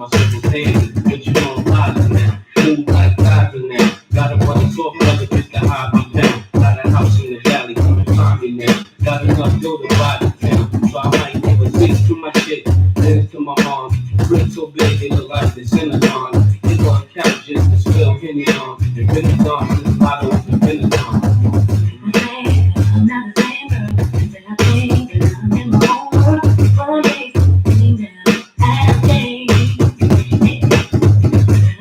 my circle's handy. But you don't bother now. Move like Cosby now. Got a bunch of talk brother just to hide me down. Got a house in the valley, come and find me now. Got enough dough to buy the town. So I might give a six to my chick, legs to my mom. Grip so big it look like the Cinecon. It's on couch just to spill penny on. The penny on, this bottle is the penny on. I'm not the same girl that I think that I'm in my own world. For days, sitting down, I think.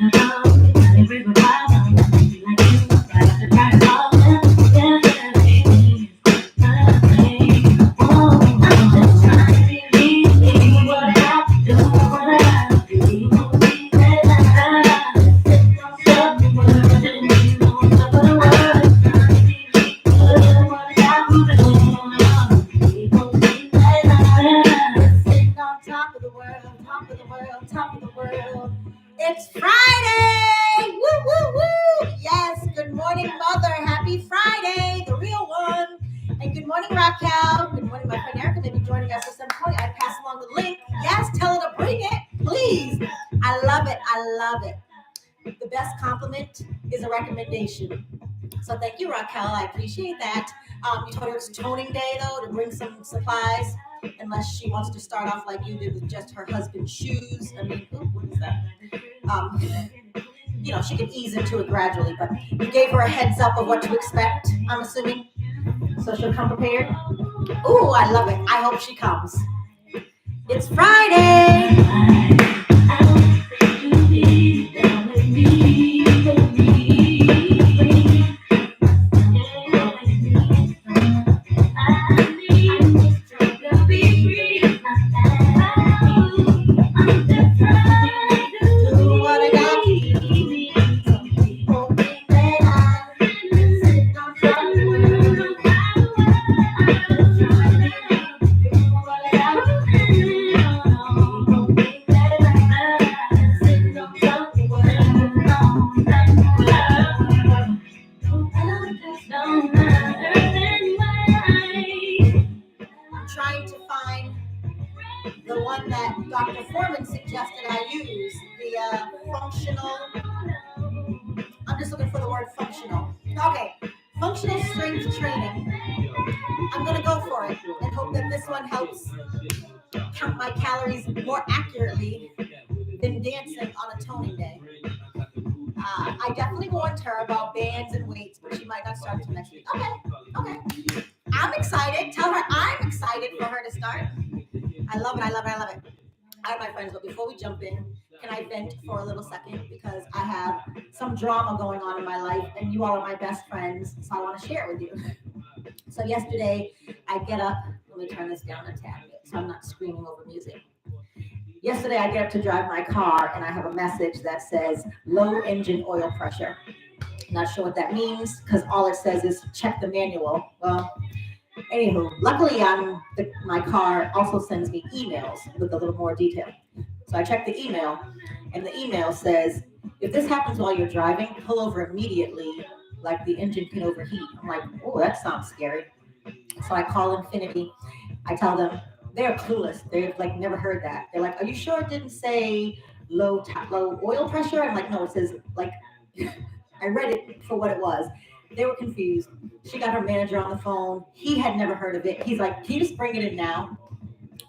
And I know it's not every problem. Like you, but I have to try to solve them. Yeah, oh, I'm just trying to believe what I have to do, what I have to do. Top of the world. It's Friday. Woo, woo, woo. Yes. Good morning, Mother. Happy Friday, the real one. And good morning, Raquel. Good morning, my friend Erica. May be joining us at some point. I pass along the link. Yes, tell her to bring it, please. I love it. I love it. The best compliment is a recommendation. So thank you, Raquel. I appreciate that. You told her it's toning day, though, to bring some supplies. Unless she wants to start off like you did with just her husband's shoes. I mean, what is that? She can ease into it gradually, but you gave her a heads up of what to expect, I'm assuming. So she'll come prepared. Ooh, I love it. I hope she comes. It's Friday. Trying to find the one that Dr. Foreman suggested I use, the functional. I'm just looking for the word functional. Okay, functional strength training. I'm going to go for it and hope that this one helps count my calories more accurately than dancing on a toning day. I definitely warned her about bands and weights, but she might not start until next week. Okay. I'm excited. Tell her I'm excited for her to start. I love it. All right, my friends, but before we jump in, can I vent for a little second? Because I have some drama going on in my life, and you all are my best friends, so I want to share it with you. So yesterday, I get up. Let me turn this down a tad bit so I'm not screaming over music. Yesterday, I get up to drive my car, and I have a message that says low engine oil pressure. Not sure what that means, because all it says is check the manual. Well, anywho, luckily my car also sends me emails with a little more detail. So I check the email, and the email says, if this happens while you're driving, pull over immediately, like the engine can overheat. I'm like, oh, that sounds scary. So I call Infinity. I tell them, they're clueless. They've never heard that. They're like, are you sure it didn't say low oil pressure? I'm like, no, it says I read it for what it was. They were confused. She got her manager on the phone. He had never heard of it. He's like, can you just bring it in now?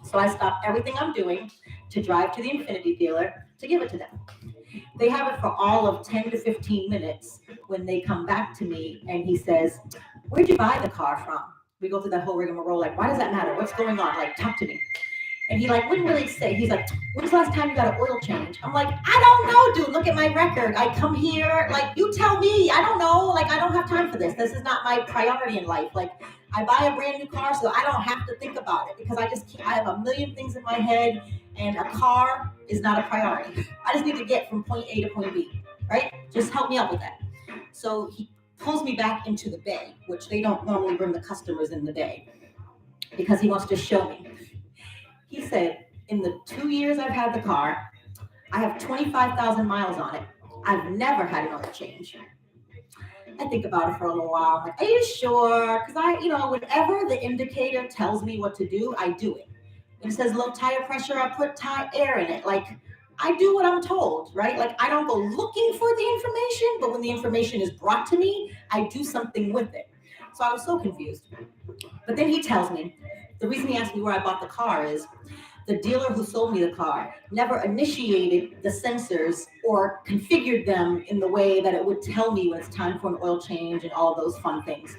So I stopped everything I'm doing to drive to the Infinity dealer to give it to them. They have it for all of 10 to 15 minutes when they come back to me and he says, where'd you buy the car from? We go through that whole rigmarole, why does that matter? What's going on? Talk to me. And he wouldn't really say. He's like, when's the last time you got an oil change? I'm like, I don't know, dude. Look at my record. I come here, you tell me. I don't know. I don't have time for this. This is not my priority in life. I buy a brand new car so I don't have to think about it because I just can't. I have a million things in my head and a car is not a priority. I just need to get from point A to point B, right? Just help me out with that. So he pulls me back into the bay, which they don't normally bring the customers in the bay because he wants to show me. He said, in the 2 years I've had the car, I have 25,000 miles on it. I've never had an oil change. I think about it for a little while. I'm like, are you sure? Because whenever the indicator tells me what to do, I do it. When it says low tire pressure, I put air in it. I do what I'm told, right? Like I don't go looking for the information, but when the information is brought to me, I do something with it. So I was so confused. But then he tells me the reason he asked me where I bought the car is the dealer who sold me the car never initiated the sensors or configured them in the way that it would tell me when it's time for an oil change and all those fun things.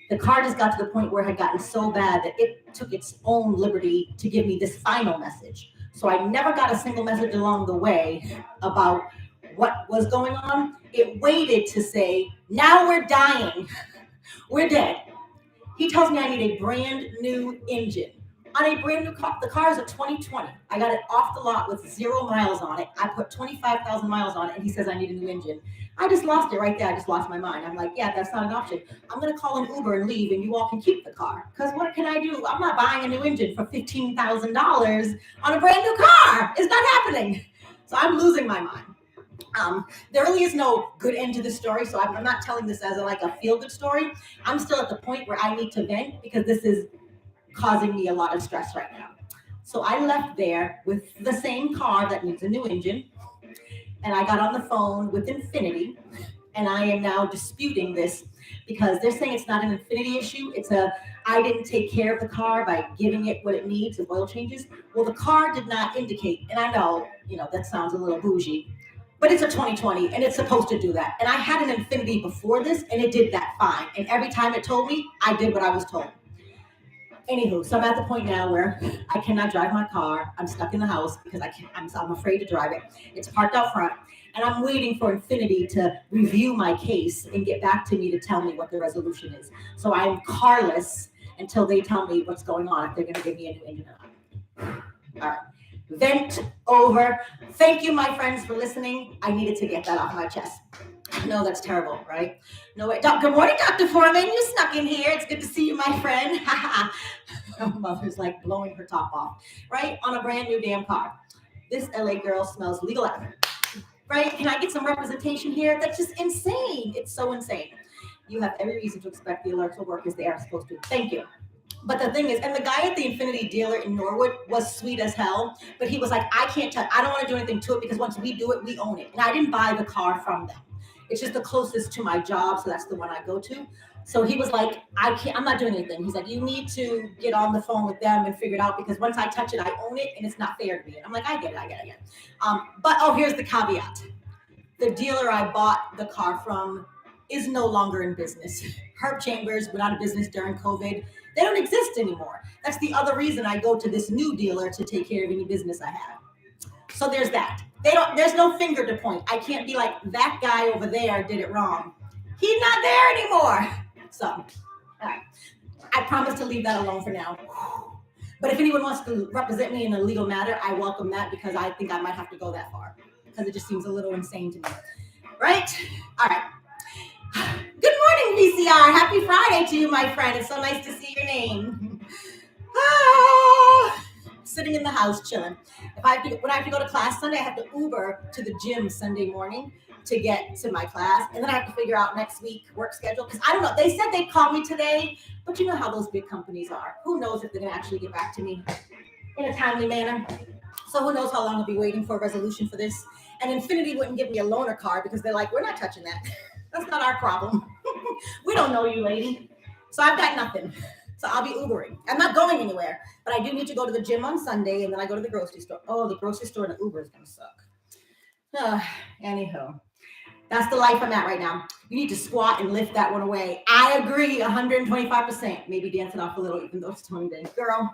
The car just got to the point where it had gotten so bad that it took its own liberty to give me this final message. So I never got a single message along the way about what was going on. It waited to say, now we're dying. We're dead. He tells me I need a brand new engine on a brand new car. The car is a 2020. I got it off the lot with 0 miles on it. I put 25,000 miles on it, and he says I need a new engine. I just lost it right there. I just lost my mind. I'm like, yeah, that's not an option. I'm going to call an Uber and leave, and you all can keep the car. Because what can I do? I'm not buying a new engine for $15,000 on a brand new car. It's not happening. So I'm losing my mind. There really is no good end to this story, so I'm not telling this as a feel-good story. I'm still at the point where I need to vent because this is causing me a lot of stress right now. So I left there with the same car that needs a new engine, and I got on the phone with Infinity, and I am now disputing this because they're saying it's not an Infinity issue. I didn't take care of the car by giving it what it needs with oil changes. Well, the car did not indicate, and I know, that sounds a little bougie, but it's a 2020 and it's supposed to do that. And I had an Infinity before this and it did that fine. And every time it told me, I did what I was told. Anywho, so I'm at the point now where I cannot drive my car. I'm stuck in the house because I'm afraid to drive it. It's parked out front and I'm waiting for Infinity to review my case and get back to me to tell me what the resolution is. So I'm carless until they tell me what's going on, if they're going to give me a new engine or not. All right. Vent over. Thank you, my friends, for listening. I needed to get that off my chest. No, that's terrible, right? No way. Good morning, Dr. Foreman. You snuck in here. It's good to see you, my friend. Mother's like blowing her top off, right? On a brand new damn car. This LA girl smells legal out. Right? Can I get some representation here? That's just insane. It's so insane. You have every reason to expect the alerts will work as they are supposed to. Thank you. But the thing is, and the guy at the Infinity dealer in Norwood was sweet as hell, but he was like, I can't touch, I don't want to do anything to it because once we do it, we own it. And I didn't buy the car from them. It's just the closest to my job, so that's the one I go to. So he was like, I'm not doing anything. He's like, you need to get on the phone with them and figure it out because once I touch it, I own it and it's not fair to me. And I'm like, I get it. But here's the caveat. The dealer I bought the car from is no longer in business. Herb Chambers went out of business during COVID. They don't exist anymore. That's the other reason I go to this new dealer to take care of any business I have. So there's that. There's no finger to point. I can't be like, that guy over there did it wrong. He's not there anymore. So, all right. I promise to leave that alone for now. But if anyone wants to represent me in a legal matter, I welcome that because I think I might have to go that far because it just seems a little insane to me. Right? All right. Good morning, VCR. Happy Friday to you, my friend. It's so nice to see your name. Sitting in the house, chilling. When I have to go to class Sunday, I have to Uber to the gym Sunday morning to get to my class. And then I have to figure out next week work schedule. Because I don't know. They said they'd call me today. But you know how those big companies are. Who knows if they're going to actually get back to me in a timely manner. So who knows how long I'll be waiting for a resolution for this. And Infinity wouldn't give me a loaner car because they're like, we're not touching that. That's not our problem. We don't know you, lady. So I've got nothing. So I'll be Ubering. I'm not going anywhere, but I do need to go to the gym on Sunday, and then I go to the grocery store. Oh, the grocery store and the Uber is going to suck. Anyhow, that's the life I'm at right now. You need to squat and lift that one away. I agree, 125%. Maybe dance it off a little, even though it's tongue day. Girl,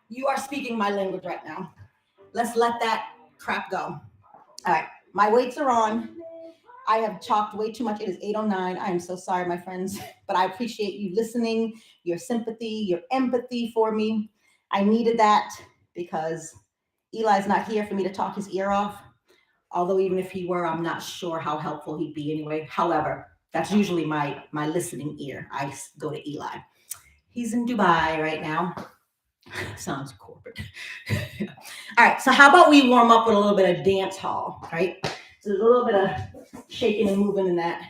you are speaking my language right now. Let's let that crap go. All right, my weights are on. I have chalked way too much. It is 8:09. I am so sorry, my friends, but I appreciate you listening, your sympathy, your empathy for me. I needed that because Eli's not here for me to talk his ear off. Although even if he were, I'm not sure how helpful he'd be anyway. However, that's usually my listening ear. I go to Eli. He's in Dubai right now. Sounds corporate. All right, so how about we warm up with a little bit of dance hall, right? So there's a little bit of shaking and moving in that.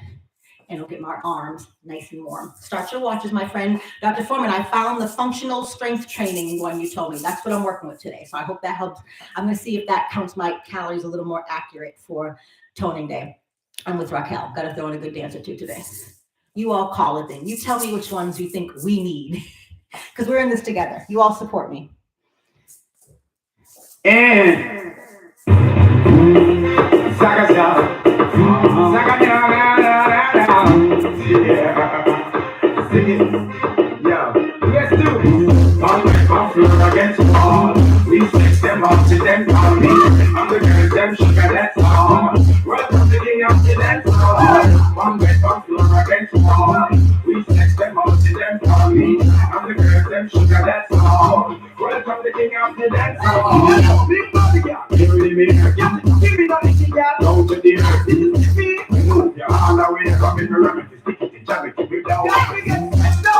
and it'll get my arms nice and warm. Start your watches, my friend. Dr. Foreman, I found the functional strength training one you told me. That's what I'm working with today. So I hope that helps. I'm going to see if that counts my calories a little more accurate for toning day. I'm with Raquel. Got to throw in a good dance or two today. You all call it then. You tell me which ones you think we need, because we're in this together. You all support me. And Saga, let's do it. On floor against the wall. We fix them up to them call me. I'm the girl, them sugar, that's all. Welcome to the up to them call. On floor against the wall. We fix them up to them call me. I'm the girl, them sugar, that's all. Welcome to the king of the dance hall. Big body girl, give me the mirror, give me the little girl. Down to the earth, this is me. Move your hand away, come in the room, stick it in, jam it, keep it down.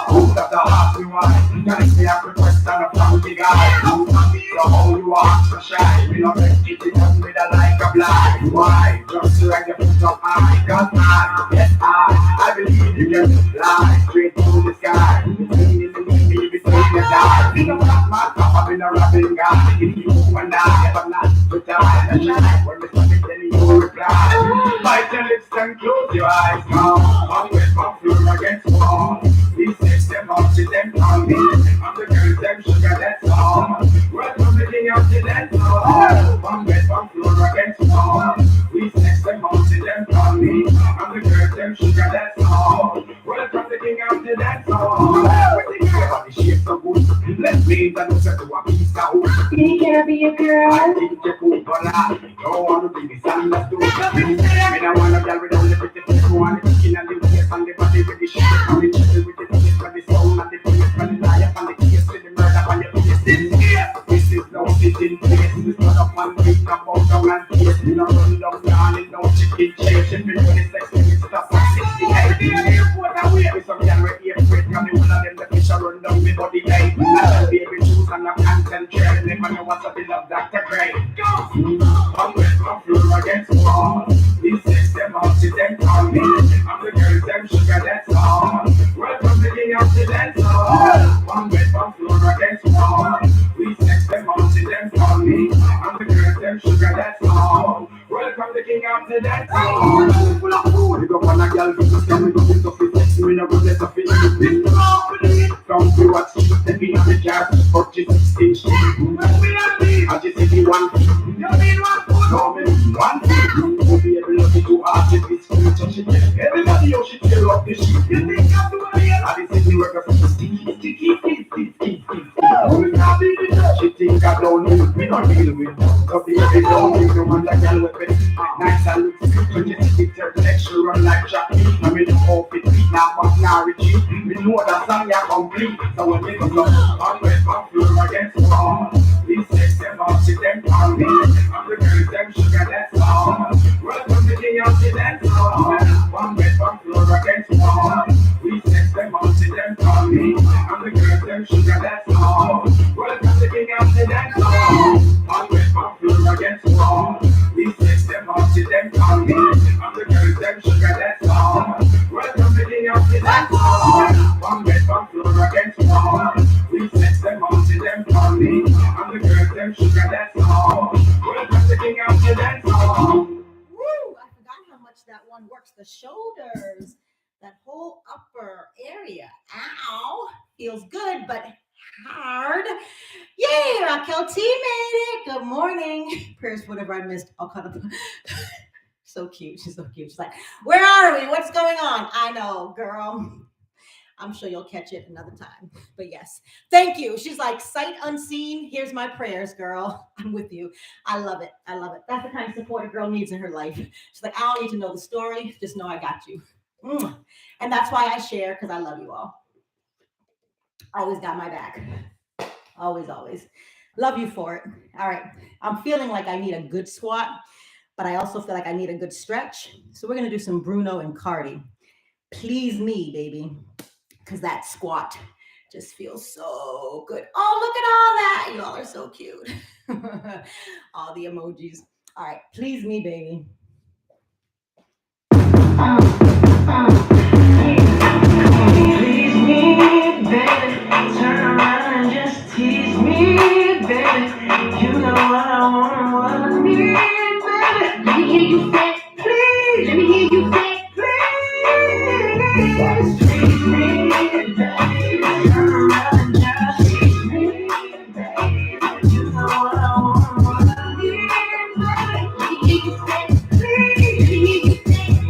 Who's at the heart you want? Gotta see a request and a funky guy. So how you are so shy? We don't let it done with a like a blind. Why? Just like your foot up high. Cause I believe you can fly straight to the sky. Between the die. Think about my top, I've been a rapping guy. If you and I ever not to die, and shine when the sun is telling you reply. Bite your lips and close your eyes. Come with my floor against the wall. We fix them up to them on me. I'm the girl, them sugar, that's all. Welcome to the king of the dance hall. Come with my floor against the wall. We fix them up to them on me. I'm the girl, them sugar, that's all. Welcome to the king of the dance hall. When they care about the shape so good, let's leave that to a piece out. Can I be a girl? I think you're cool, but I don't want to be misunderstood. Me don't want a girl with all the pretty face, who want the skin and the waist and the body with the shape and the chest with the face and the sound and the face and the liar and the case with the murder and the face. This is no sitting place. This is not a one thing about down and face. We don't run down down in no chicken chase. If you know the sex, then it's stop at 68. With some young with ear straight, and the one of them the fish are run down with body light. And the baby shoes and the concentrate. Never know what's up in love, Dr. Gray. Come with my floor against the wall. We fix them up to them call me. I'm the girl, them sugar, that's all. Welcome to the king of the dance hall. Come with my floor against the wall. We fix them up to them call me. I'm the girl, them sugar, that's all. Welcome to the king of the dance hall. Full of food. You go on a girl, you just tell me to get up with sex. We never let up in the from to what she's stepping on the jar. 46 inch. I just see the one thing. You mean one food? No, me one thing. You'll be able to do art in this future. Everybody else should tear up the shit. You think I'm doing it? I just see the worker from the sticky. She think I don't know. We don't deal with. So baby, don't think you want a girl with it. Nice and look sweet. You just sit there lecture like Jackie. I mean, the outfit now, but now retreat. We know that song you're complete. So when they come on with my floor against the wall. We fix them up to them on me. I'm the girl, them sugar, that's all. Welcome to the king of the dance hall. One with my floor against the wall. We fix them up to them on me. I'm the girl, them sugar, that's all. Welcome to the king of the dance hall. One with my floor against the wall. We fix them up to them on me. I'm the girl, them sugar, that's all. Welcome to the king of the dance hall. One with my floor against the wall. We fix them up to them on me. I'm the girl, them sugar, that's all. Welcome to the king of the dance hall. Woo! I forgot how much that one works the shoulders, that whole upper area. Ow! Feels good, but hard. Yay! Raquel T made it. Good morning. Prayers, whatever I missed, I'll cut up. So cute. She's so cute. She's like, where are we? What's going on? I know, girl. I'm sure you'll catch it another time. But yes, thank you. She's like, sight unseen. Here's my prayers, girl. I'm with you. I love it. I love it. That's the kind of support a girl needs in her life. She's like, I don't need to know the story. Just know I got you. And that's why I share, because I love you all. Always got my back. Always, always. Love you for it. All right. I'm feeling like I need a good squat, but I also feel like I need a good stretch. So we're going to do some Bruno and Cardi. Please me, baby. Because that squat just feels so good. Oh, look at all that. You all are so cute. All the emojis. All right. Please me, baby. Please me, baby. Turn around and just tease me, baby. You know what I want and what I need, baby. Let me hear you say, please. Let me hear you say, please. Tease me, baby. Turn around and just tease me, baby. You know what I want and what I need, baby. Let me hear you say, please. Let me hear you say, please.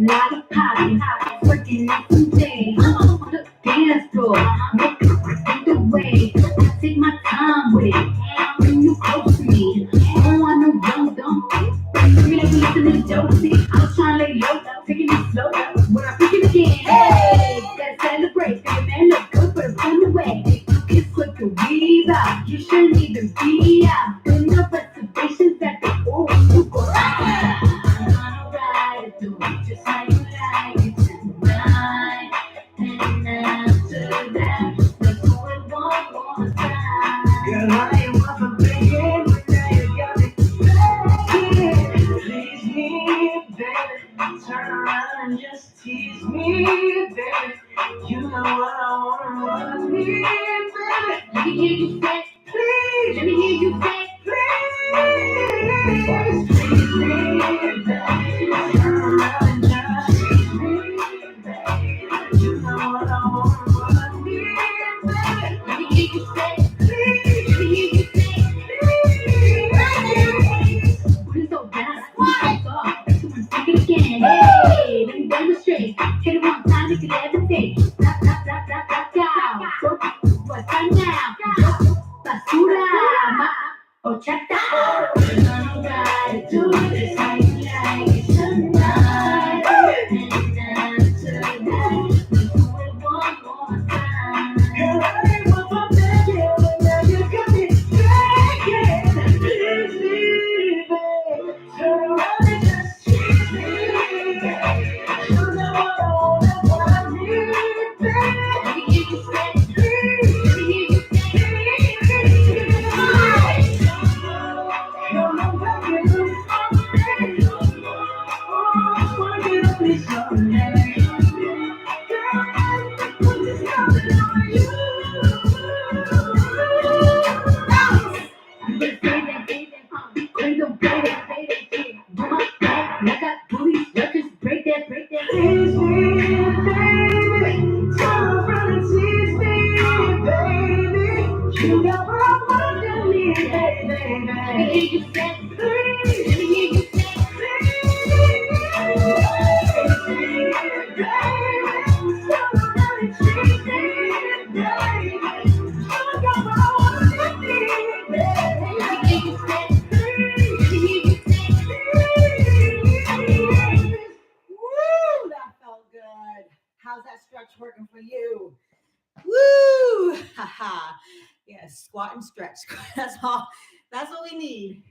Lollipop, working out some day. On the dance floor, make it the way. I take my time with it. Bring you close to me. I don't want no young dumb. You never listen to Josie. I was trying to lay low, taking it slow. When I pick it again, hey, gotta celebrate. Think a man look good, but I'm on the way. It's quick to weave out. You shouldn't even be out. Good enough reservations at the old super. Do it just how you like it tonight. And after that, let's do it one more time. Girl, I ain't one for begging, but now you got me begging. Please me, baby. Turn around and just tease me, baby. You know what I want and what I need, baby. Let me hear you say, please. Let me hear you say, please. Please me, baby. Turn around and just tease me, baby. You know what I want and what I need, baby. Let me hear you say, please. Let me hear you say, please. Put it so down, take off. Take it again. Hey, let me demonstrate. Hit it one time, make it levitate. Drop, drop, drop, drop, drop, down. What's that now? Basura, ochata. Alright, do it just how you like it tonight. And after that, let's do it one more time. Girl, I ain't one for begging, but now you got me begging. Please me, baby. Turn around and just tease me, baby. You know what I want and what I need, baby. Let me hear you say, please. Let me hear you say, please. Come on, baby, look for me. Oh, work it up, please, someday. Girl, put this loving on you. I'm just saying that, baby, bring the baby, baby, baby. Do my back, like that booty, just break that, break that. Tease me, baby. Turn around and tease me, baby. You got what I'm wondering, baby. Let me hear you say, please. Let me hear you say, please. Woo, that felt good. How's that stretch working for you? Woo! Haha. Yes, squat and stretch. That's all. That's what we need.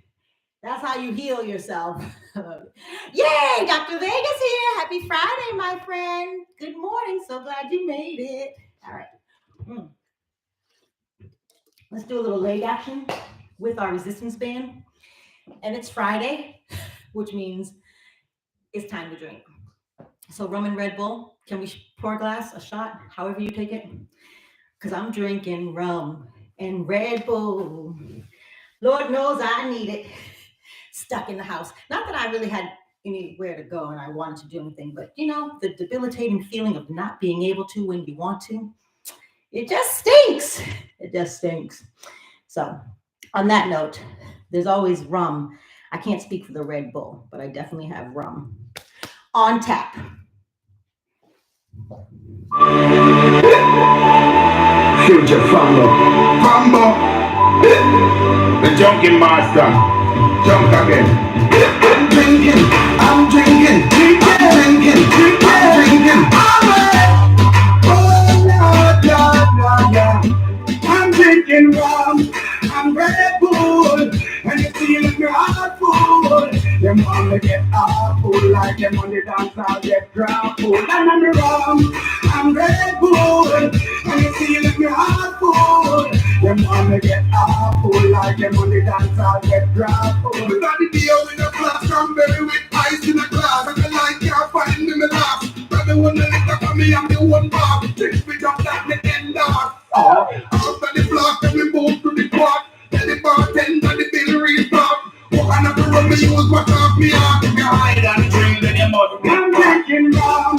That's how you heal yourself. Yay! Dr. Vegas here. Happy Friday, my friend. Good morning. So glad you made it. All right. Let's do a little leg action with our resistance band. And it's Friday, which means it's time to drink. So rum and Red Bull. Can we pour a glass, a shot, however you take it? Because I'm drinking rum and Red Bull. Lord knows I need it. Stuck in the house. Not that I really had anywhere to go and I wanted to do anything, but you know, the debilitating feeling of not being able to when you want to, it just stinks. It just stinks. So on that note, there's always rum. I can't speak for the Red Bull, but I definitely have rum on tap. Future Fambo, the junkie master, junk again. I'm drinking, I'm drinking, I'm drinking. Oh, yeah. I'm drinking rum, I'm Red Bull, and you see me heart full. Them wanna get awful, like them on the dance I'll get grappled. And I'm rum, I'm Red Bull, and you see me heart full. Them wanna get awful, like them on the dance I'll get grappled. We got the deal with a glass cranberry with ice in a one little for me and the one bar. Things we jump like the end dog. After the block, then we move to the quad. Tell the bartender the bill restart. What kind of a rubber use what off me off? If you hide and drink, then you must be. I'm drinking rum,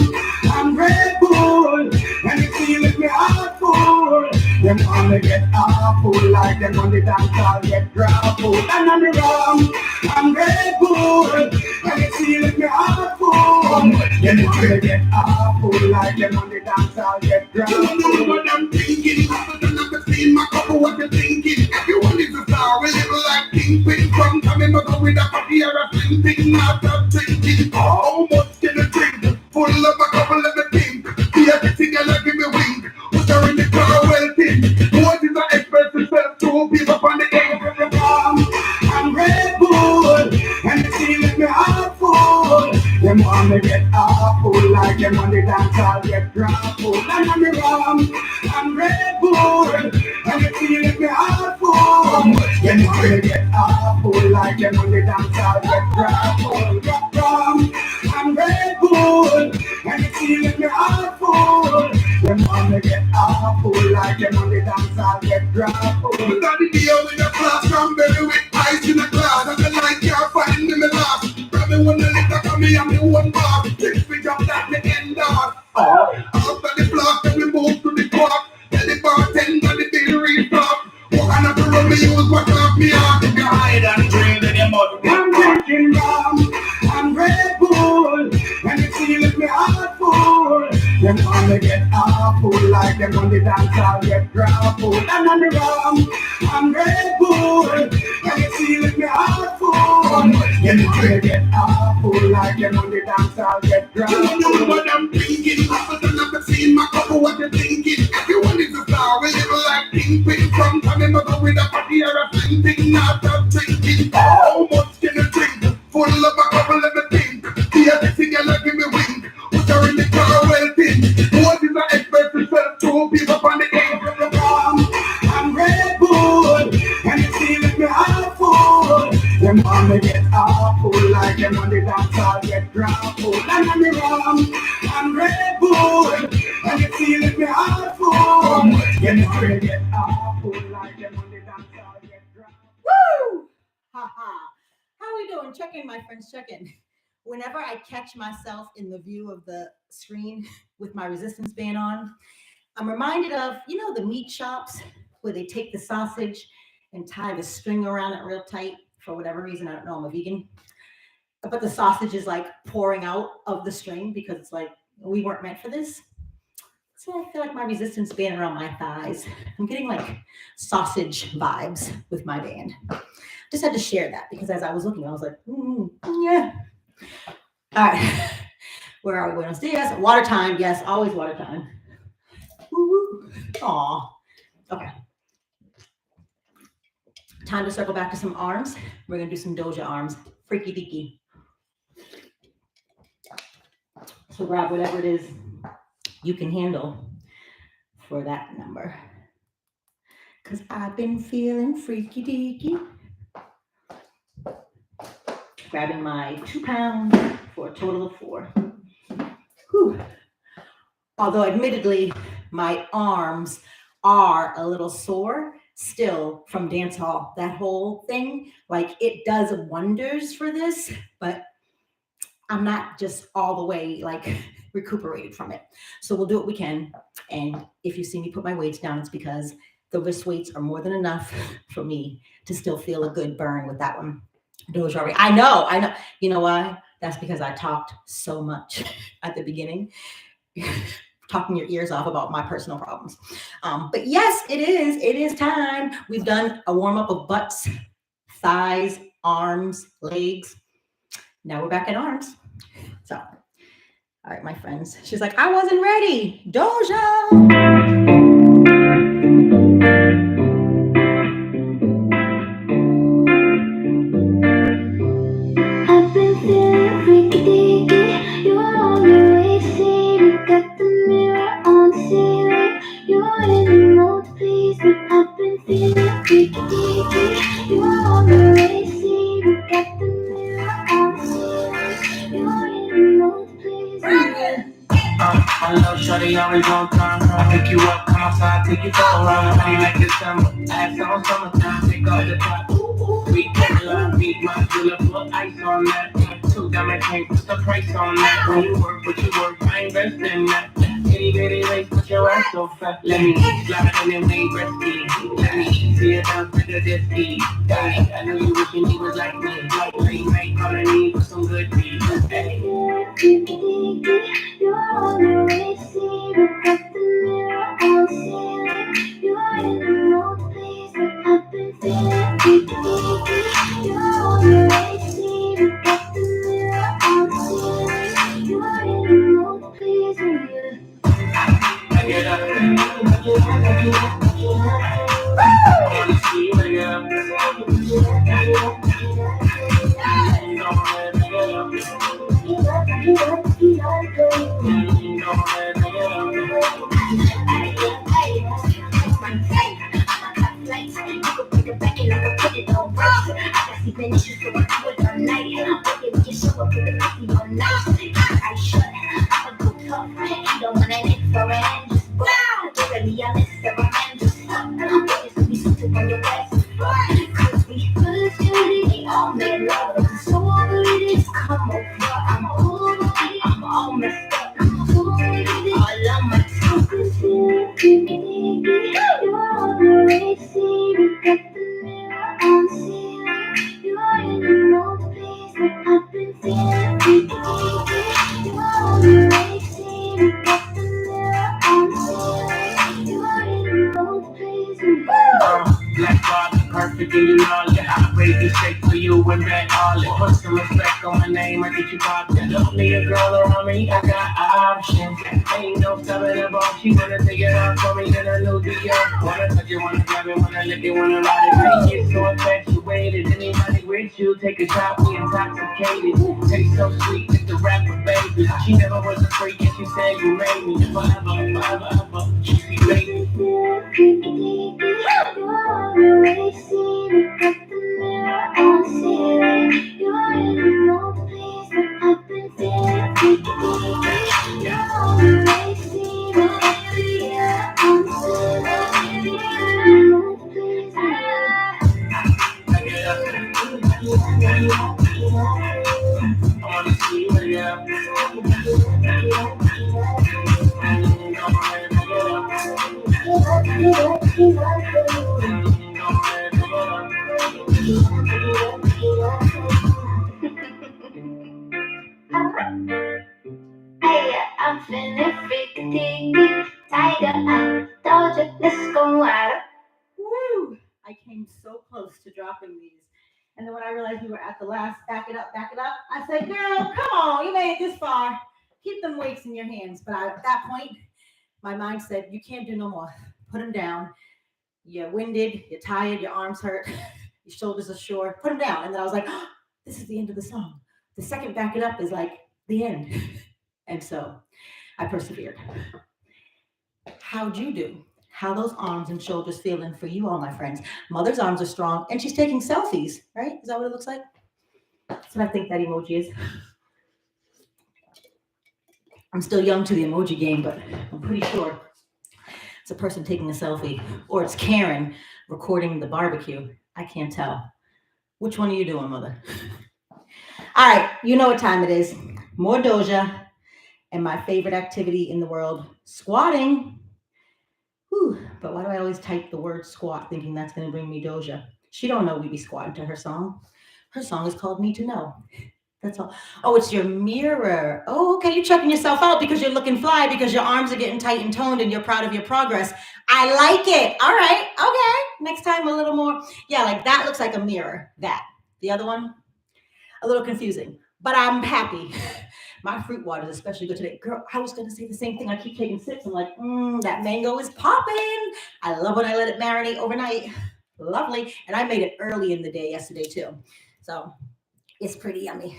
I'm Red Bull, and you feel it me heart full. Them wanna get awful like them on the dance hall get grappled. And I'm rum, I'm Red Bull, and you feel it me heart full. Them wanna get awful like them on the dance hall get grappled. You know what I'm thinking, I've never seen my couple what you're thinking. Everyone is a star, we live like Kingpin. From time in go with a party or a slim thing, not a drinking. How much can you drink? Full of a couple of the thing. See everything I like give me wing. Put her in the car, well thin. What is the expert to sell two people on the egg of the farm? I'm Red Bull, and the scene is me heart full. Them wanna get awful like them on the dance hall get grappled. And I'm rum, I'm Red Bull, and the scene is me heart full. Them wanna get awful like them on the dance hall get grappled. Rum, I'm Red Bull, and the scene is me heart full. Them wanna get awful like them on the dance hall get grappled. We got the deal with a glass strawberry with ice in a glass. And the light can't find in the last. Grab me one little for me and the one bar. Things we jump like the end dog. After the block, then we move to the quad. Tell the bartender the bill restart. What kind of a rubber use what off me off? If you hide and drink, then you must be. I'm drinking rum, I'm Red Bull, and you feel it me heart full. Them wanna get awful like them on the dance hall get grappled. And I'm rum, I'm Red Bull, and you feel it me heart full. Them wanna get awful like them on the dance hall get grappled. You know what I'm thinking, I've never seen my couple what you're thinking. Everyone is a star, we live like Kingpin. From time in go with a party or a slim thing, not a drinking. How much can you drink? Full of a couple of the thing. See everything I like give me wing. Put her in the car, well thin. What is the expert to sell two people on the egg of the farm? I'm Red Bull, and you feel it me heart full. Them wanna get awful like them on the dance hall get grappled. And I'm rum, I'm Red Bull, and you feel it me heart full. Them wanna get awful like them on the dance hall get grappled. Woo! Ha ha. How are we doing? Check in, my friends, check in. Whenever I catch myself in the view of the screen with my resistance band on, I'm reminded of, you know, the meat shops where they take the sausage and tie the string around it real tight for whatever reason. I don't know, I'm a vegan. But the sausage is like pouring out of the string because it's like, we weren't meant for this. So I feel like my resistance band around my thighs. I'm getting like sausage vibes with my band. Just had to share that because as I was looking, I was like, yeah. All right. Where are we? Buenos dias. Water time. Yes, always water time. Aw. Okay. Time to circle back to some arms. We're going to do some Doja arms. Freaky deaky. So grab whatever it is you can handle for that number. Because I've been feeling freaky deaky. Grabbing my 2 pounds for a total of 4. Whew. Although admittedly, my arms are a little sore still from dance hall. That whole thing, like it does wonders for this, but I'm not just all the way like recuperated from it. So we'll do what we can. And if you see me put my weights down, it's because the wrist weights are more than enough for me to still feel a good burn with that one. Doja. I know. You know why? That's because I talked so much at the beginning, talking your ears off about my personal problems. But yes, it is time. We've done a warm up of butts, thighs, arms, legs. Now we're back at arms. So, all right, my friends. She's like, I wasn't ready. Doja. My little shorty always on time. I pick you up, come outside, take you for a ride. How you like this summer? Ass on summertime, take off the top. We take love, beat my dealer, put ice on that. Two diamond chains, put the price on that. When you work, what you work, I invest in that. Itty bitty waist, put your ass so fat. Let me slide in and make rescue. Let me see it down to the disky. Hey, I know you wishing he was like me. Like late night calling me for some good deeds. Hey. You are on the way, see, look at the mirror on ceiling. You are in the mood, please, I've been feeling freaky. You are on the way, see, look at the mirror on ceiling. You are in the mood, please, Back it up. On the ski, back it up. I'm all messed up. All on my you are on the way, see, look at the mirror on ceiling. You are in the mood, please, I've been feeling freaky. You are on the way, see, look at the mirror on ceiling. You are in the mood, please. Black Barbie, perfect, and you know it. I break the shake for you and that all it. Put some respect on my name, I get you popped. Don't need a girl around me, I got options. Ain't no stopping the ball, she wanna take it off for me in a new Dior. Wanna touch it, wanna grab it, wanna lick it, wanna ride it. Make it so infatuated, anybody with you, take a shot, be intoxicated. Taste so sweet, it's the rapper, baby. She never was a freak, and she said you made me. Forever, forever, ever, she made me. You are on the way, see, look at the mirror on ceiling. You are in the mood, please, I've been feeling freaky. You are on the way, see, look at the mirror on ceiling. You are in the mood, please. I wanna see you again. Hey, I'm feeling freaky, tiger, I told you, let's go out. Woo! I came so close to dropping these. And then when I realized we were at the last back it up, I said, girl, come on, you made it this far. Keep them weights in your hands. But at that point, my mind said, you can't do no more. Put them down. You're winded, you're tired, your arms hurt, your shoulders are sore. Put them down. And then I was like, oh, this is the end of the song. The second back it up is like the end. And so I persevered. How'd you do? How those arms and shoulders feeling for you all, my friends? Mother's arms are strong, and she's taking selfies, right? Is that what it looks like? That's what I think that emoji is. I'm still young to the emoji game, but I'm pretty sure it's a person taking a selfie, or it's Karen recording the barbecue. I can't tell. Which one are you doing, Mother? All right, you know what time it is. More Doja and my favorite activity in the world, squatting. Whew, but why do I always type the word squat thinking that's going to bring me Doja? She don't know we be squatting to her song. Her song is called Need to Know. That's all. Oh, it's your mirror. Oh, okay. You're checking yourself out because you're looking fly, because your arms are getting tight and toned and you're proud of your progress. I like it. All right. Okay. Next time, a little more. Yeah, like that looks like a mirror. That. The other one, a little confusing, but I'm happy. My fruit water is especially good today. Girl, I was going to say the same thing. I keep taking sips. I'm like, that mango is popping. I love when I let it marinate overnight. Lovely. And I made it early in the day yesterday too. So it's pretty yummy.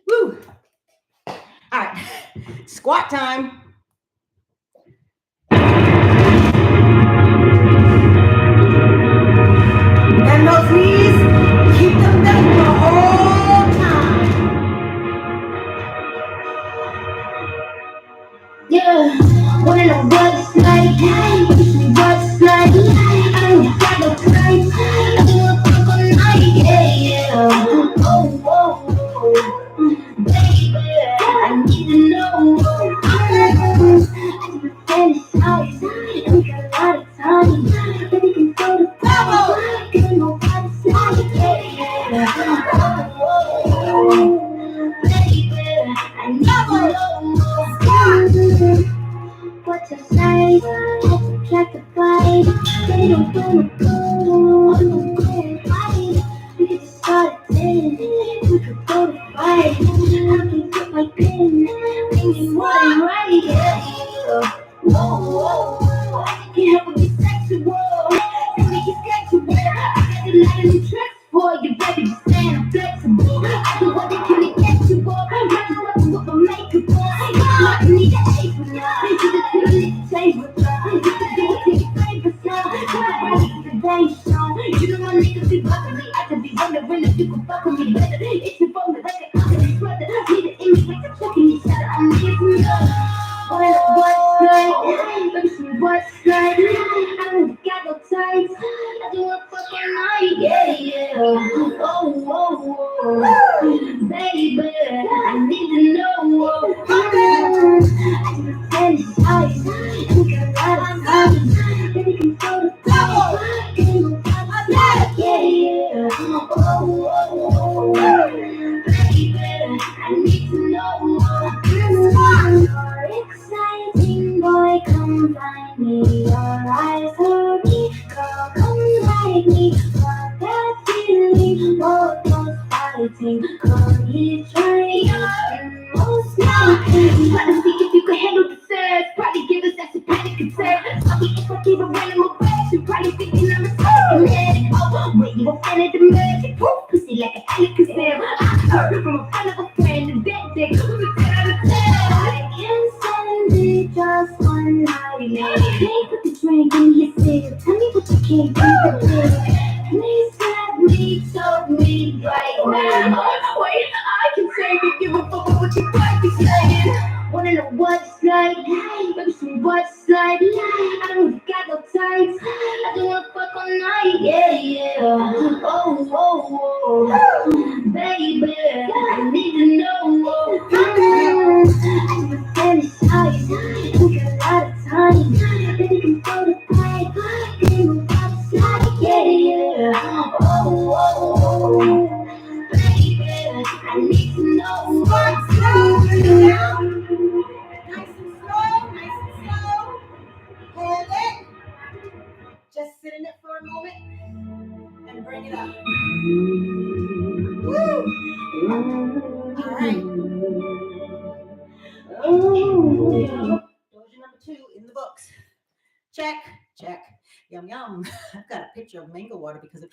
Woo. All right. Squat time. Bend those knees. Keep them bent the whole time. strong. You know my niggas be bugging me. I just be wondering if you can fuck with me better. It's your phone, like an honest brother. Need to immigrate to fucking each other. I'm here to know. What's like? Let me see what's like. I don't got no tights. I do a fucking night. Yeah. Oh, baby, I need to know. I just fantasize. We got a lot of time. Baby, can go to top. Yeah. Oh, baby, I need to know. You're exciting, boy, come find me. Your eyes hurt me, girl, come like me. Got that feeling, both us fighting. Come here, try most nothing. Trying to see if you can handle the surge. Probably give us that panic attack. I'll be if I keep it running my back. You probably thinking I'm a psychotic. Oh, wait, you a fan of the magic? Poof, pussy like an Alakazam. I heard from a friend of a friend, and that dick was 10 out of 10. I can send it just one night. Hey, put the drink in your sip. Tell me what you can't do for this. Please let me, talk me right now. Wait, I can take it, give a fuck about what you might be saying. Wanna know what's like? Maybe some what's like. I don't got no tights. I do wanna fuck all night. Yeah. Oh, baby, I need to know. I just fantasize. We got a lot of time. Baby, can go to bed. Can move outside. Yeah. Oh, baby, I need to know what's like. Nice and slow. Hold it. Just sit in it for a moment and bring it up. Woo! All right. Doja number 2 in the books. Check. Yum. I've got a picture of mango water because of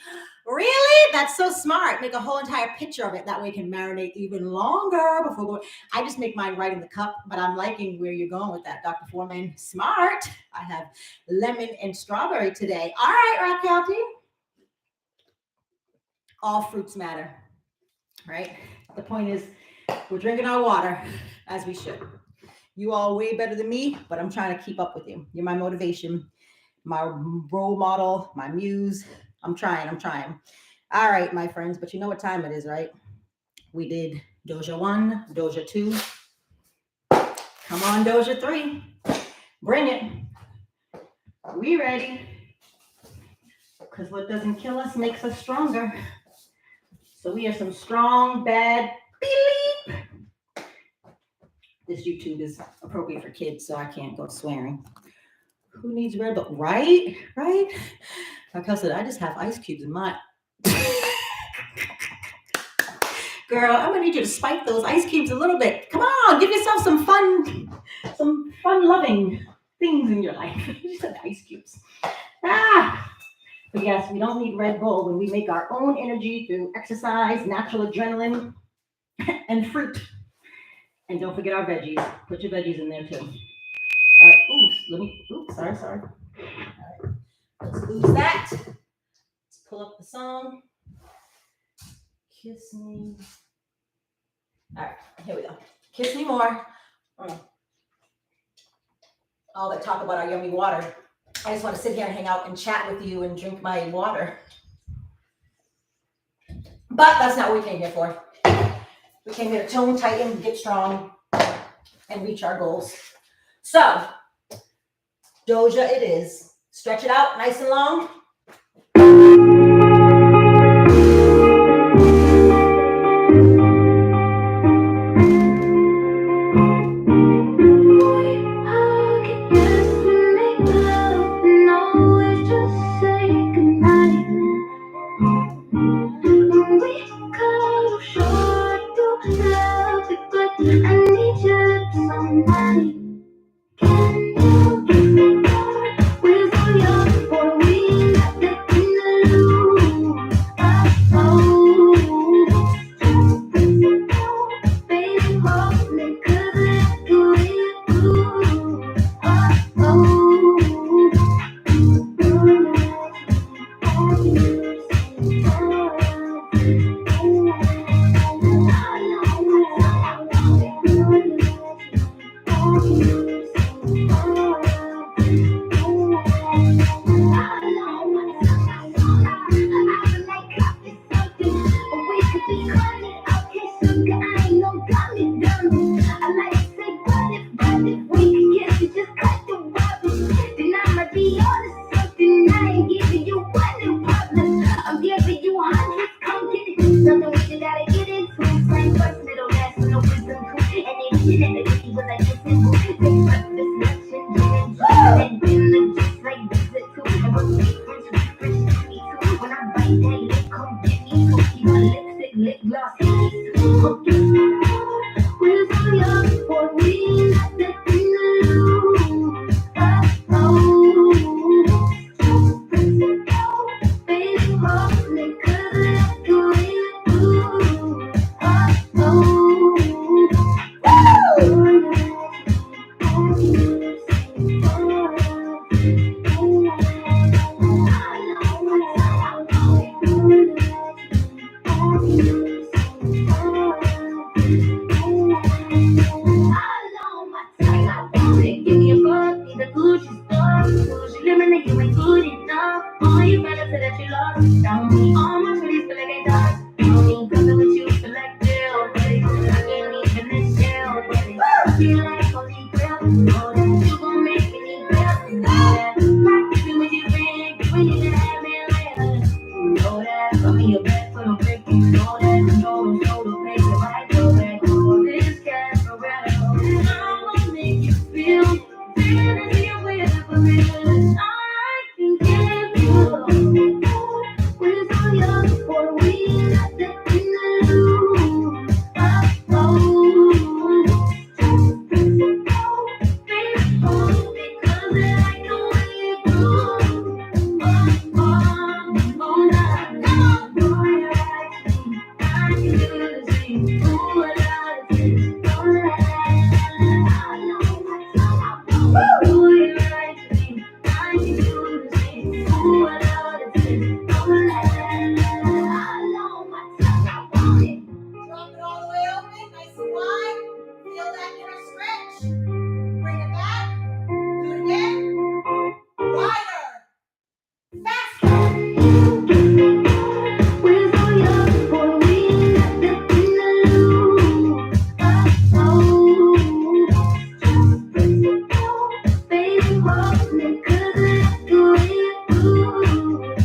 really? That's so smart. Make a whole entire picture of it. That way it can marinate even longer before going. I just make mine right in the cup, but I'm liking where you're going with that, Dr. Foreman. Smart. I have lemon and strawberry today. All right, Raquel. All fruits matter, right? The point is we're drinking our water as we should. You all way better than me, but I'm trying to keep up with you. You're my motivation, my role model, my muse. I'm trying. All right, my friends, but you know what time it is, right? We did Doja 1, Doja 2. Come on, Doja 3. Bring it. We ready? Because what doesn't kill us makes us stronger. So we are some strong, bad beep. This YouTube is appropriate for kids, so I can't go swearing. Who needs Red Bull? Right? Like I said, I just have ice cubes in my. Girl, I'm gonna need you to spike those ice cubes a little bit. Come on, give yourself some fun-loving things in your life. You said ice cubes. But yes, we don't need Red Bull when we make our own energy through exercise, natural adrenaline, and fruit. And don't forget our veggies. Put your veggies in there too. All right. Sorry. All right. Let's lose that. Let's pull up the song. Kiss me. All right, here we go. Kiss me more. All that talk about our yummy water. I just want to sit here and hang out and chat with you and drink my water. But that's not what we came here for. We came here to tone, tighten, get strong, and reach our goals. So, Doja it is. Stretch it out nice and long. Can you give me more? Where's all your boy? We I'm giving you hundreds, come get it. Something we just gotta get into. Frank first, middle, last, no wisdom too. And if you didn't agree with like this simple, take breakfast, lunch, and dinner. And dinner just like visit too. And we'll be French to me too. When I bite that lip, come get me too. Keep my lipstick, lip gloss, okay. Where's all your for we not the thing to lose? Baby, hold me, 'cause I do it too. Give me a bug, need a Gucci store. Gucci lemonade, you ain't good enough. Oh, you better say that you lost. Tell me all my pretties feel like I died. Don't need brother with you, feel like jail. I can't even in jail. I feel like holy grail. Know that you gon' make me need bail. Know that practicing with your ring, when you can have me later. Know that got me a bag for the breaking. Know that control the shoulder, pay the right go back. Oh, this cash for real. And I'ma make you feel fantasy with for real. All I can give you. Where's all your for we got the thing to lose? Baby, hold me 'cause I like the way you do. Boy, you like me, I can do the same. Ooh, I love it. Boy, you like me, I can do the same. Ooh, I love it. Drop it all the way open, nice and wide. Feel that inner stretch. Bring it back. Do it again. Wider. Faster. Where's all your for we got the thing to lose? Baby, hold me 'cause I do it too.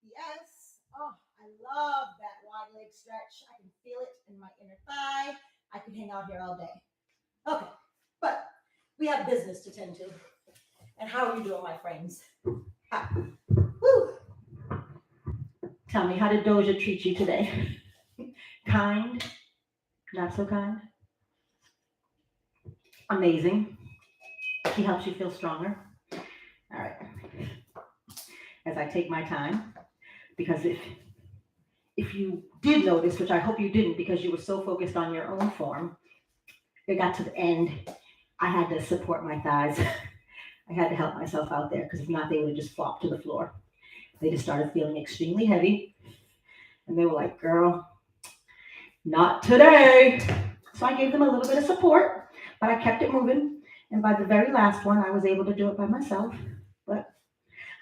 Yes. Oh, I love that wide leg stretch. I can feel it in my inner thigh. I can hang out here all day. Okay, but we have business to tend to. And how are you doing, my friends? Hi. Woo. Tell me, how did Doja treat you today? Kind? Not so kind? Amazing. She helps you feel stronger. All right. As I take my time, because if you did notice, which I hope you didn't because you were so focused on your own form, it got to the end, I had to support my thighs. I had to help myself out there because if not, they would have just flopped to the floor. They just started feeling extremely heavy. And they were like, girl, not today. So I gave them a little bit of support, but I kept it moving. And by the very last one, I was able to do it by myself. But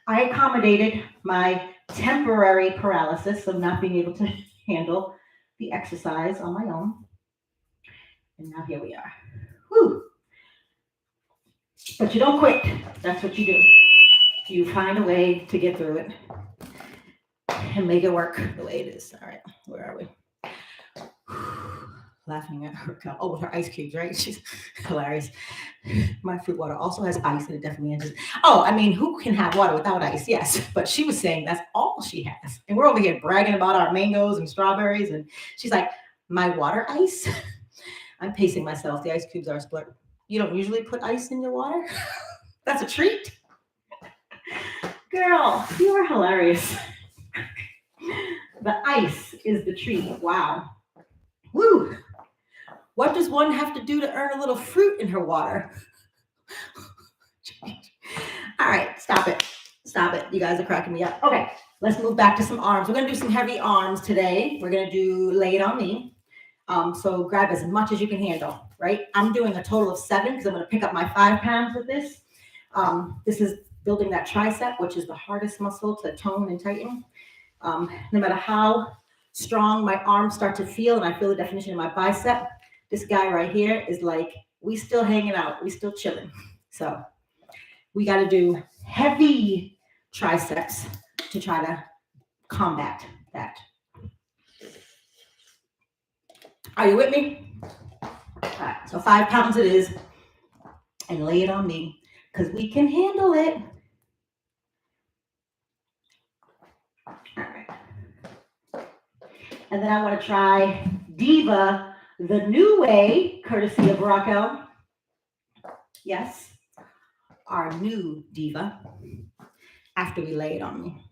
I accommodated my temporary paralysis of not being able to handle the exercise on my own. And now here we are. Woo. But you don't quit. That's what you do. You find a way to get through it and make it work the way it is. All right, where are we? Laughing at her. Oh, with her ice cubes, right? She's hilarious. My fruit water also has ice, and it definitely has. Oh, I mean, who can have water without ice? Yes, but she was saying that's all she has, and we're over here bragging about our mangoes and strawberries, and she's like, "My water ice." I'm pacing myself. The ice cubes are split. You don't usually put ice in your water. That's a treat, girl. You are hilarious. The ice is the treat. Wow. Woo. What does one have to do to earn a little fruit in her water? All right, stop it. Stop it. You guys are cracking me up. Okay, let's move back to some arms. We're going to do some heavy arms today. We're going to do lay it on me. So grab as much as you can handle, right? I'm doing a total of 7 because I'm going to pick up my 5 pounds with this. This is building that tricep, which is the hardest muscle to tone and tighten. No matter how strong my arms start to feel, and I feel the definition in my bicep, this guy right here is like, we still hanging out. We still chilling. So we got to do heavy triceps to try to combat that. Are you with me? All right, so 5 pounds it is, and lay it on me because we can handle it. All right. And then I want to try Diva the new way, courtesy of Raquel. Yes, our new Diva, after we lay it on me.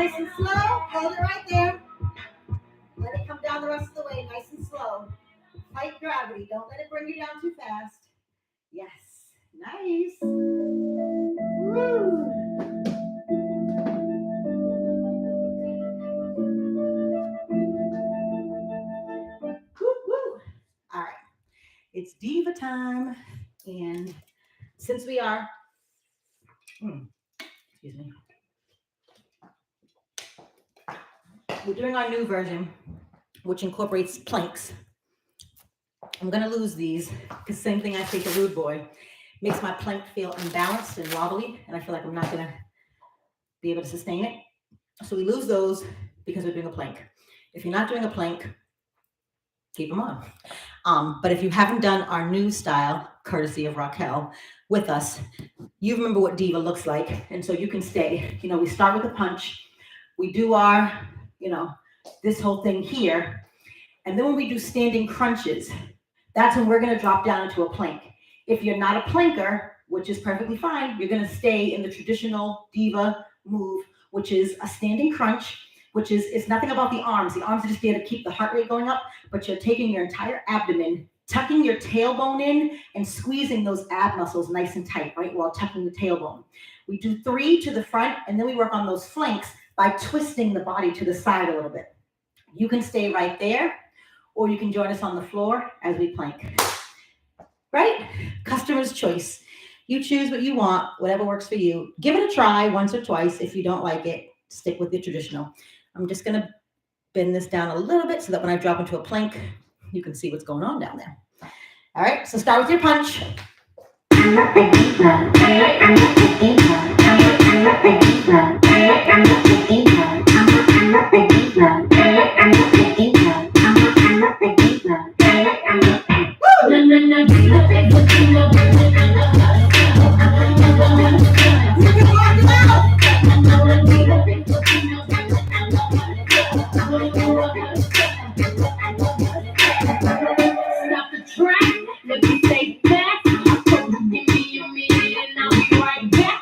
Nice and slow. Hold it right there. Let it come down the rest of the way, nice and slow. Fight gravity. Don't let it bring you down too fast. Yes. Nice. Woo. Woo. All right. It's diva time. And since we are, excuse me, we're doing our new version, which incorporates planks. I'm going to lose these because same thing I say to Rude Boy, makes my plank feel unbalanced and wobbly, and I feel like I'm not going to be able to sustain it. So we lose those because we're doing a plank. If you're not doing a plank, keep them on. But if you haven't done our new style, courtesy of Raquel, with us, you remember what diva looks like, and so you can stay. You know, we start with a punch. We do our, this whole thing here. And then when we do standing crunches, that's when we're going to drop down into a plank. If you're not a planker, which is perfectly fine, you're going to stay in the traditional diva move, which is a standing crunch, which is, it's nothing about the arms. The arms are just there to keep the heart rate going up, but you're taking your entire abdomen, tucking your tailbone in and squeezing those ab muscles nice and tight, right, while tucking the tailbone. We do 3 to the front, and then we work on those flanks by twisting the body to the side a little bit. You can stay right there, or you can join us on the floor as we plank. Right? Customer's choice. You choose what you want, whatever works for you. Give it a try once or twice. If you don't like it, stick with the traditional. I'm just going to bend this down a little bit so that when I drop into a plank, you can see what's going on down there. All right, so start with your punch. I'm not the diva. I'm not the diva. I'm not the diva. I'm not the diva. I'm not the diva. I'm not the diva. I'm not the diva. Stop the track, let me stay back. Give me a minute and I'll be right back.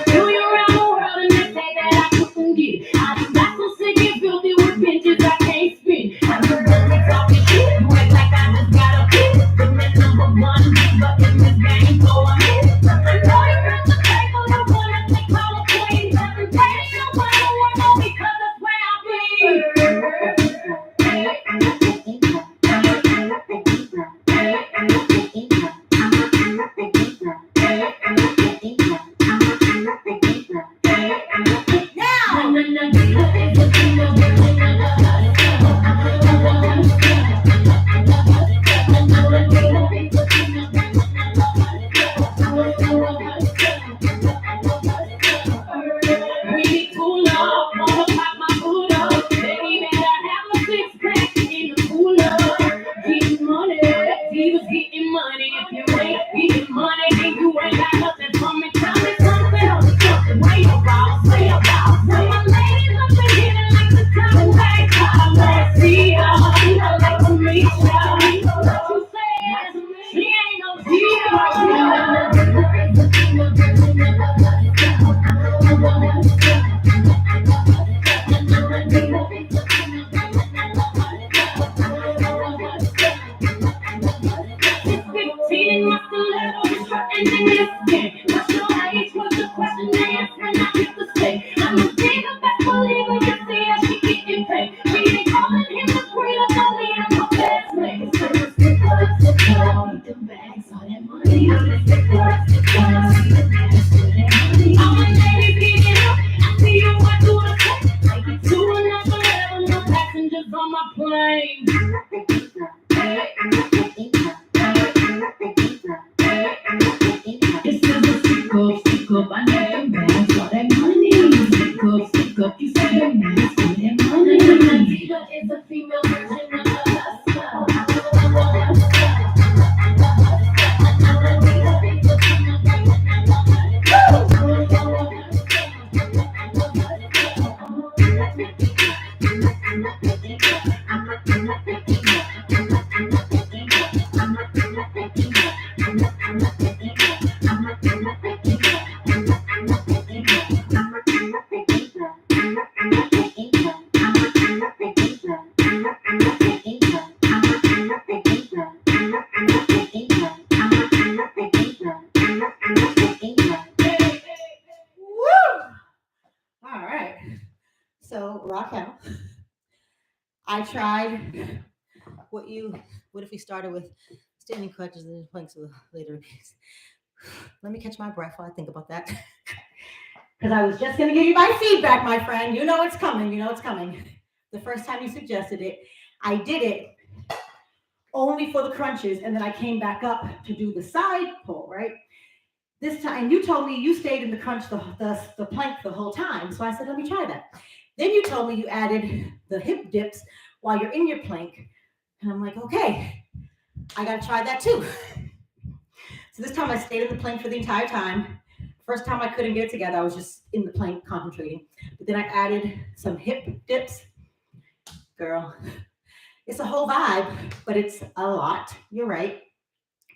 Do you around the world and they say that I couldn't get. I'm not so sick and filthy with pinches I can't spin. I'm the one talking shit. You act like I just got a pick. I'm the number one diva in this game, so I'm in. I know you're from the table, I wanna take all the queens. I'm ready to win the world because that's where I be. Raquel, I tried what if we started with standing crutches and then planks with later piece. Let me catch my breath while I think about that. Because I was just going to give you my feedback, my friend. You know it's coming. You know it's coming. The first time you suggested it, I did it only for the crunches, and then I came back up to do the side pull, right? This time, you told me you stayed in the crunch, the plank the whole time. So I said, let me try that. Then you told me you added the hip dips while you're in your plank. And I'm like, okay, I got to try that too. So this time I stayed in the plank for the entire time. First time I couldn't get it together, I was just in the plank concentrating. But then I added some hip dips. Girl, it's a whole vibe, but it's a lot. You're right.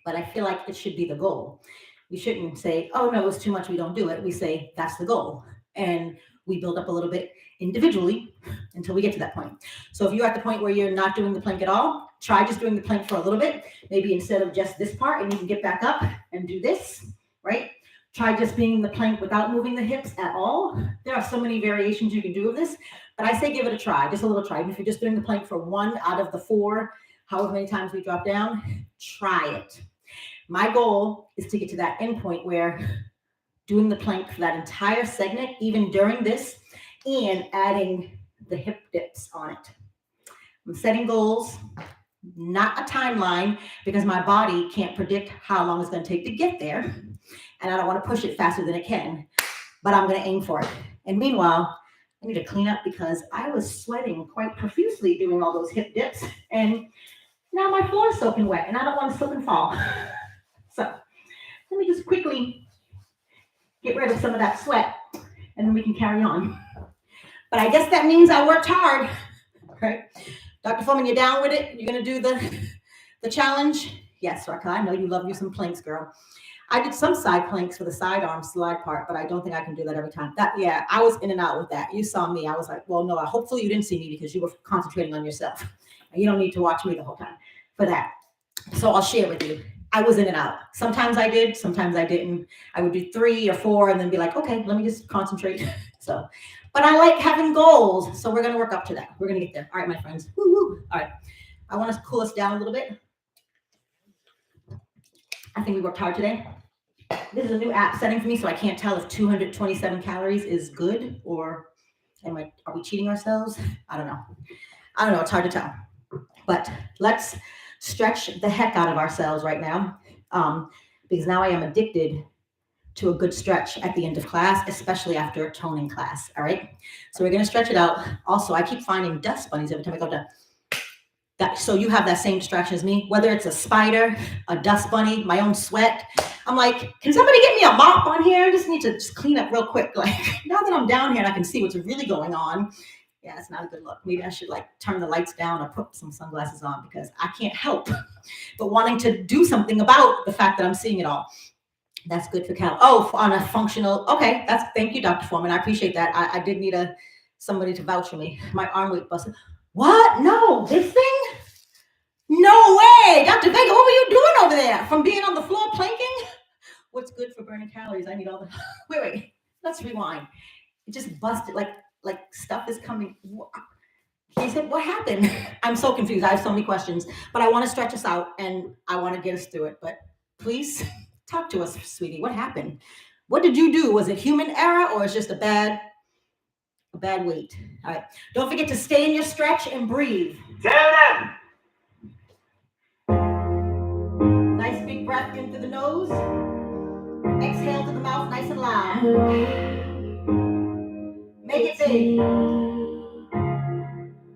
But I feel like it should be the goal. We shouldn't say, oh no, it's too much, we don't do it. We say, that's the goal. And we build up a little bit individually until we get to that point. So if you're at the point where you're not doing the plank at all, try just doing the plank for a little bit, maybe instead of just this part, and you can get back up and do this, right? Try just being in the plank without moving the hips at all. There are so many variations you can do of this, but I say give it a try, just a little try. And if you're just doing the plank for 1 out of the 4, however many times we drop down, try it. My goal is to get to that end point where doing the plank for that entire segment, even during this, and adding the hip dips on it. I'm setting goals, not a timeline, because my body can't predict how long it's going to take to get there. And I don't want to push it faster than it can, but I'm going to aim for it. And meanwhile, I need to clean up because I was sweating quite profusely doing all those hip dips. And now my floor is soaking wet and I don't want to slip and fall. So let me just quickly get rid of some of that sweat and then we can carry on. But I guess that means I worked hard, right? Dr. Foreman, you're down with it? You're going to do the challenge? Yes, Raquel, I know you love you some planks, girl. I did some side planks for the sidearm slide part, but I don't think I can do that every time. Yeah, I was in and out with that. You saw me. I was like, well, no, hopefully you didn't see me because you were concentrating on yourself. And you don't need to watch me the whole time for that. So I'll share with you. I was in and out. Sometimes I did, sometimes I didn't. I would do 3 or 4 and then be like, okay, let me just concentrate. So, but I like having goals. So we're going to work up to that. We're going to get there. All right, my friends. Woo-hoo. All right. I want to cool us down a little bit. I think we worked hard today. This is a new app setting for me, so I can't tell if 227 calories is good or are we cheating ourselves? I don't know. It's hard to tell. But let's stretch the heck out of ourselves right now, because now I am addicted to a good stretch at the end of class, especially after a toning class. All right. So we're going to stretch it out. Also, I keep finding dust bunnies every time I go to that. So you have that same distraction as me, whether it's a spider, a dust bunny, my own sweat. I'm like, can somebody get me a mop on here? I just need to clean up real quick. Like now that I'm down here and I can see what's really going on. Yeah, it's not a good look. Maybe I should turn the lights down or put some sunglasses on because I can't help but wanting to do something about the fact that I'm seeing it all. That's good for Cal. Oh, on a functional. Okay, thank you, Dr. Foreman. I appreciate that. I did need somebody to vouch for me. My arm weight busted. What? No, this thing? No way. Dr. Vega, what were you doing over there? From being on the floor planking? What's good for burning calories? I need all the. Wait. Let's rewind. It just busted. Like stuff is coming. He said, what happened? I'm so confused. I have so many questions, but I want to stretch us out and I want to get us through it. But please talk to us, sweetie. What happened? What did you do? Was it human error or is just a bad weight? All right. Don't forget to stay in your stretch and breathe. Tell them. Nice big breath in through the nose. Exhale to the mouth, nice and loud. Make it big.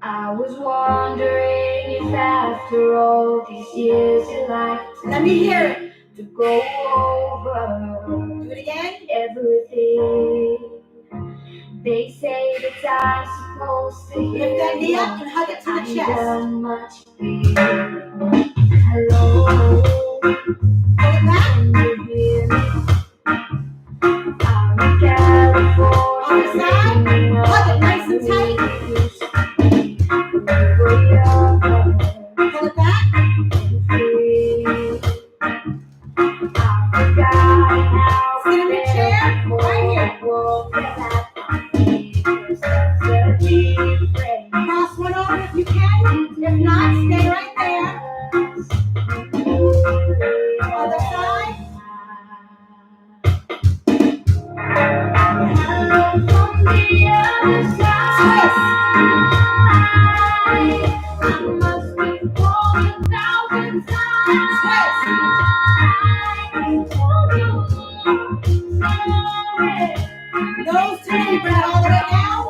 I was wondering if after all these years in life, let me hear it. To go over. Do it again. Everything. They say that I'm supposed to hear. Lift that knee up and hug it to the chest. Much hello. Pull it back. Can you hear me? I'm in California. On the side. Hug it nice and tight. Pull it back. Sit in the chair right here. Cross one over if you can. If not, stay right there. Other side. Nose to knee, bring it all the way down.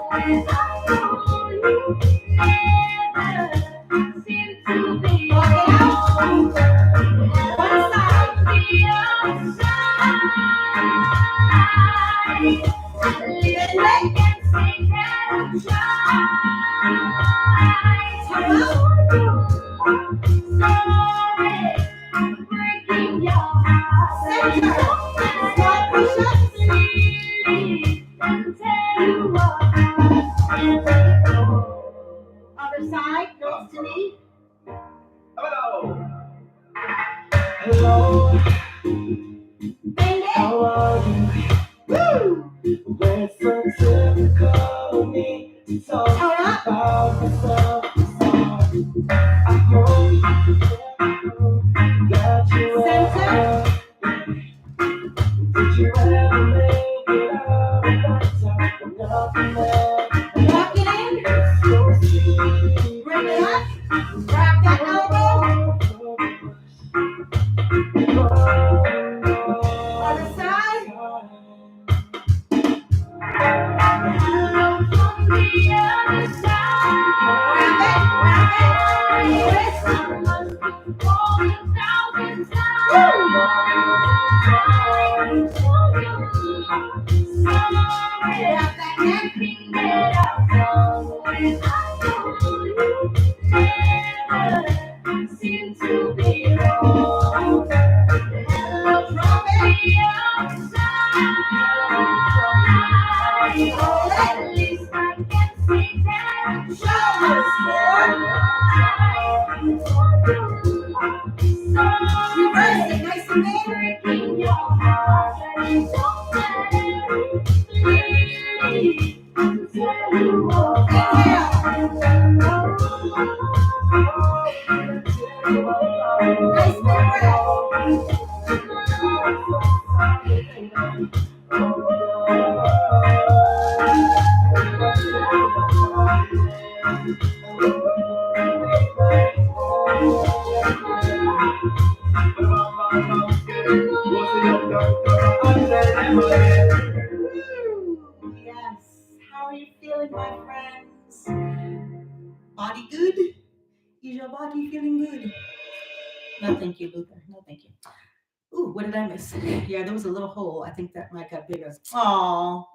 Walk it out. One side. Other side, nose to knee. Hello, Bend it. how are you? Woo! When it's so typical of me to talk Hold up. about myself, I hope that you Center. ever, did you ever make it out of that time when nothing left? Walk it in. So sweet. Bring it up. Grab that elbow. Other side. Grab it. Twist. Grab that neck. Reverse it, nice and big. Nice big breath. Woo! Yes. How are you feeling, my friends? Body good? Is your body feeling good? No, thank you, Luther. No, thank you. Ooh, what did I miss? Yeah, there was a little hole. I think that might got bigger. Oh,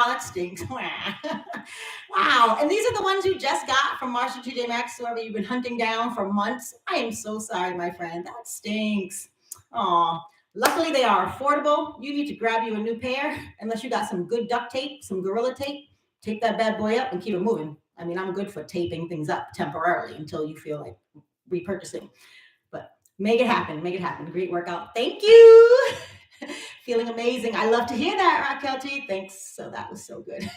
that stinks. Wow. And these are the ones you just got from Marshall TJ Maxx, whoever you've been hunting down for months. I am so sorry, my friend. That stinks. Oh, luckily they are affordable. You need to grab you a new pair unless you got some good duct tape, some Gorilla Tape. Take that bad boy up and keep it moving. I mean, I'm good for taping things up temporarily until you feel like repurchasing. But make it happen. Make it happen. Great workout. Thank you. Feeling amazing. I love to hear that, Raquel T. Thanks. So that was so good.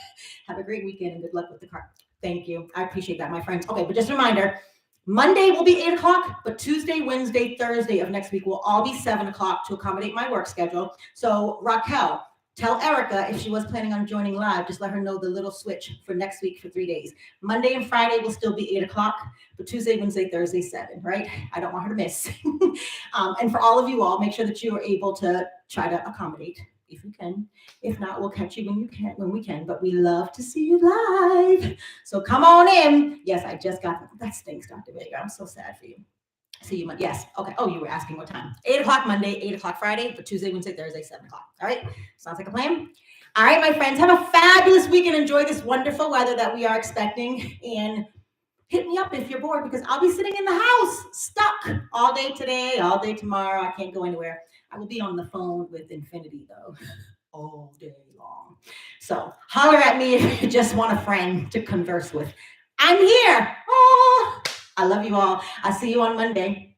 Have a great weekend and good luck with the car. Thank you. I appreciate that, my friends. Okay, but just a reminder, Monday will be 8 o'clock, but Tuesday, Wednesday, Thursday of next week will all be 7 o'clock to accommodate my work schedule. So Raquel, tell Erica if she was planning on joining live, just let her know the little switch for next week for 3 days. Monday and Friday will still be 8 o'clock, but Tuesday, Wednesday, Thursday, 7, right? I don't want her to miss. And for all of you all, make sure that you are able to try to accommodate if you can. If not, we'll catch you when we can, but we love to see you live. So come on in. Yes, I just got that stinks, Dr. Vega. I'm so sad for you. See you Monday. Yes. Okay. Oh, you were asking what time? 8 o'clock Monday, 8 o'clock Friday, but Tuesday, Wednesday, Thursday, 7 o'clock. All right. Sounds like a plan. All right, my friends, have a fabulous weekend. Enjoy this wonderful weather that we are expecting. And hit me up if you're bored because I'll be sitting in the house stuck all day today, all day tomorrow. I can't go anywhere. I will be on the phone with Infinity though, all day long. So holler at me if you just want a friend to converse with. I'm here. Oh, I love you all. I'll see you on Monday.